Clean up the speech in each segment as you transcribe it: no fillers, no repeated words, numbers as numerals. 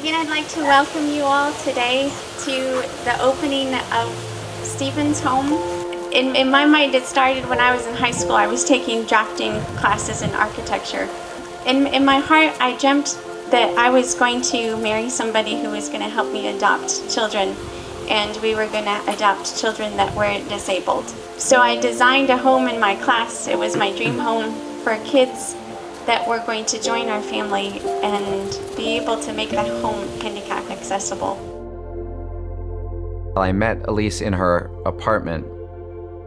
Again, I'd like to welcome you all today to the opening of Stephen's home. In my mind, it started when I was in high school. I was taking drafting classes in architecture. In my heart, I dreamt that I was going to marry somebody who was going to help me adopt children, and we were going to adopt children that were disabled. So I designed a home in my class. It was my dream home for kids that were going to join our family and be able to make that home handicap accessible. I met Elise in her apartment.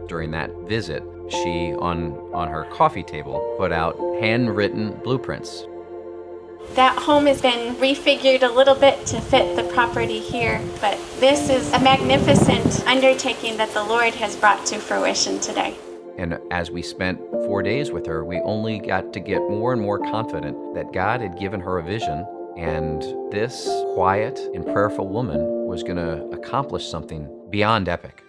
During that visit, she, on her coffee table, put out handwritten blueprints. That home has been refigured a little bit to fit the property here, but this is a magnificent undertaking that the Lord has brought to fruition today. And as we spent 4 days with her, we only got to get more and more confident that God had given her a vision, and this quiet and prayerful woman was going to accomplish something beyond epic.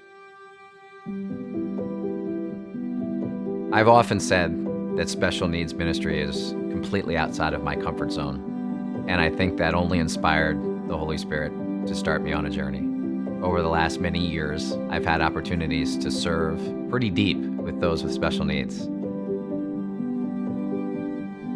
I've often said that special needs ministry is completely outside of my comfort zone, and I think that only inspired the Holy Spirit to start me on a journey. Over the last many years, I've had opportunities to serve pretty deep with those with special needs.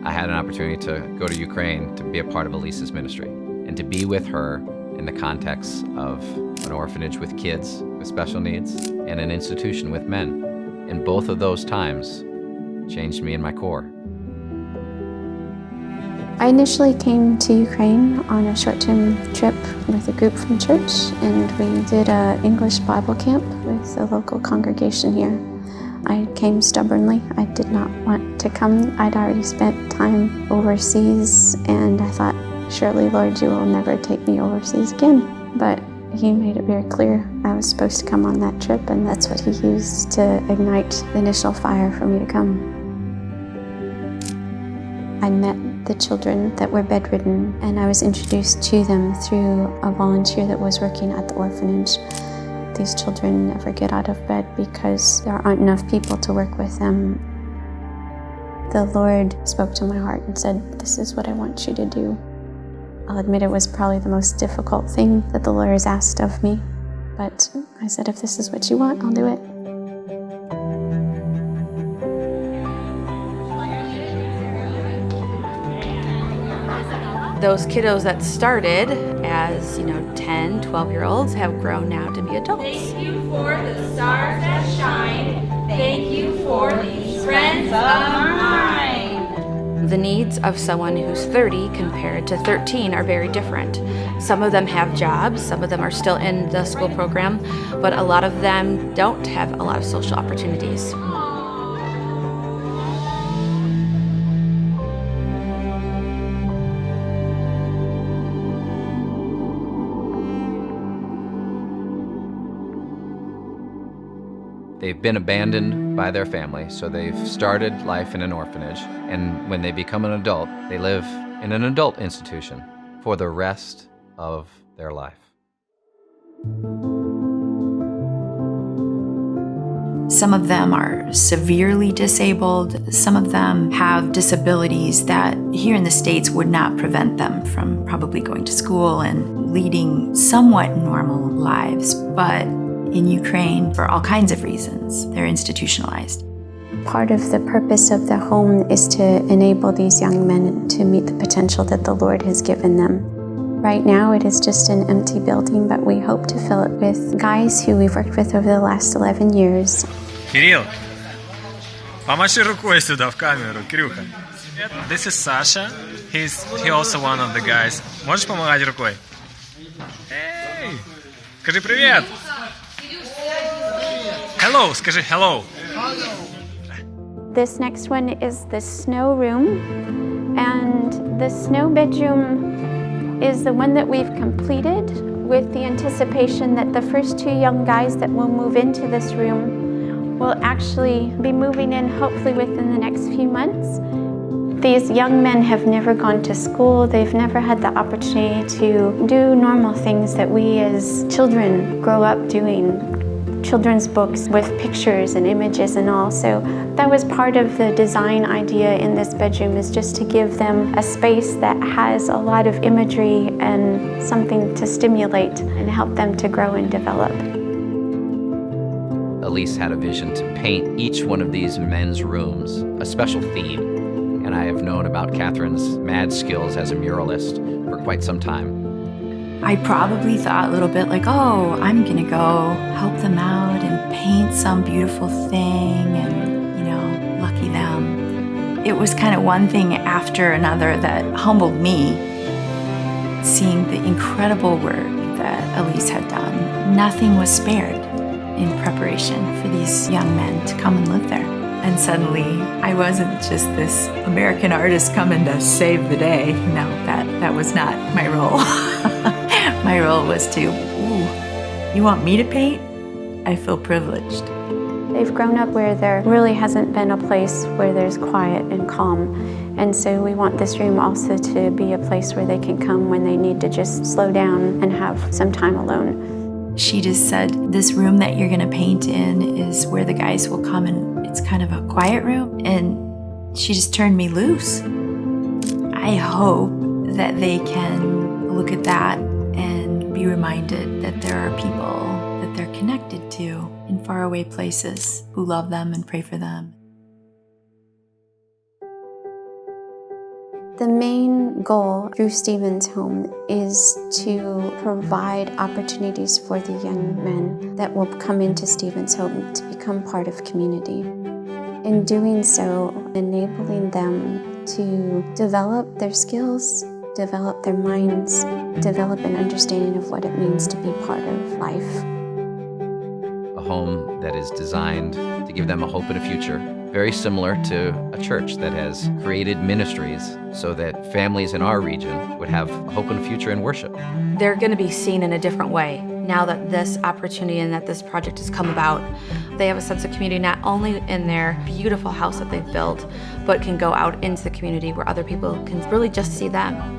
I had an opportunity to go to Ukraine to be a part of Elise's ministry and to be with her in the context of an orphanage with kids with special needs and an institution with men. And both of those times changed me in my core. I initially came to Ukraine on a short-term trip with a group from church, and we did an English Bible camp with a local congregation here. I came stubbornly. I did not want to come. I'd already spent time overseas, and I thought, surely, Lord, you will never take me overseas again. But He made it very clear I was supposed to come on that trip, and that's what He used to ignite the initial fire for me to come. I met the children that were bedridden, and I was introduced to them through a volunteer that was working at the orphanage. These children never get out of bed because there aren't enough people to work with them. The Lord spoke to my heart and said, "This is what I want you to do." I'll admit it was probably the most difficult thing that the Lord has asked of me, but I said, if this is what you want, I'll do it. Those kiddos that started as, 10, 12-year-olds have grown now to be adults. Thank you for the stars that shine. Thank you for these friends of mine. The needs of someone who's 30 compared to 13 are very different. Some of them have jobs, some of them are still in the school program, but a lot of them don't have a lot of social opportunities. They've been abandoned by their family, so they've started life in an orphanage, and when they become an adult, they live in an adult institution for the rest of their life. Some of them are severely disabled. Some of them have disabilities that here in the States would not prevent them from probably going to school and leading somewhat normal lives, but in Ukraine, for all kinds of reasons, they're institutionalized. Part of the purpose of the home is to enable these young men to meet the potential that the Lord has given them. Right now, it is just an empty building, but we hope to fill it with guys who we've worked with over the last 11 years. Кирилл, помаши рукой сюда в камеру, Кирюха. This is Sasha. He also one of the guys. Можешь помахать рукой? Эй, скажи привет. Hello, скажи hello. This next one is the snow room, and the snow bedroom is the one that we've completed with the anticipation that the first two young guys that will move into this room will actually be moving in hopefully within the next few months. These young men have never gone to school. They've never had the opportunity to do normal things that we as children grow up doing. children's books with pictures and images and all. So that was part of the design idea in this bedroom, is just to give them a space that has a lot of imagery and something to stimulate and help them to grow and develop. Elise had a vision to paint each one of these men's rooms a special theme, and I have known about Catherine's mad skills as a muralist for quite some time. I probably thought a little bit like, oh, I'm gonna go help them out and paint some beautiful thing and, lucky them. It was kind of one thing after another that humbled me, seeing the incredible work that Elise had done. Nothing was spared in preparation for these young men to come and live there. And suddenly, I wasn't just this American artist coming to save the day. No, that was not my role. My role was to, you want me to paint? I feel privileged. They've grown up where there really hasn't been a place where there's quiet and calm. And so we want this room also to be a place where they can come when they need to just slow down and have some time alone. She just said, this room that you're gonna paint in is where the guys will come, and it's kind of a quiet room. And she just turned me loose. I hope that they can look at that and be reminded that there are people that they're connected to in faraway places who love them and pray for them. The main goal through Stephen's Home is to provide opportunities for the young men that will come into Stephen's Home to become part of community. In doing so, enabling them to develop their skills, develop their minds, develop an understanding of what it means to be part of life. A home that is designed to give them a hope and a future, very similar to a church that has created ministries so that families in our region would have a hope and a future in worship. They're going to be seen in a different way now that this opportunity and that this project has come about. They have a sense of community not only in their beautiful house that they've built, but can go out into the community where other people can really just see them.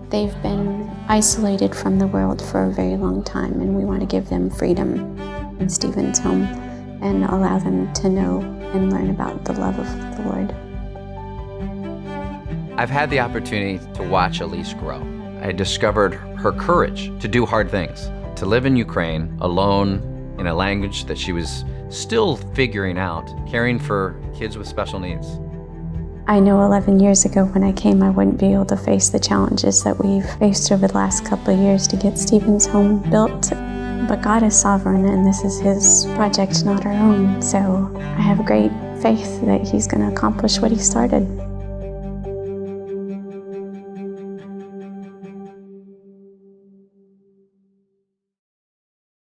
They've been isolated from the world for a very long time, and we want to give them freedom in Stephen's Home and allow them to know and learn about the love of the Lord. I've had the opportunity to watch Elise grow. I discovered her courage to do hard things, to live in Ukraine alone in a language that she was still figuring out, caring for kids with special needs. I know 11 years ago when I came, I wouldn't be able to face the challenges that we've faced over the last couple of years to get Stephen's Home built. But God is sovereign, and this is His project, not our own. So I have great faith that He's going to accomplish what He started.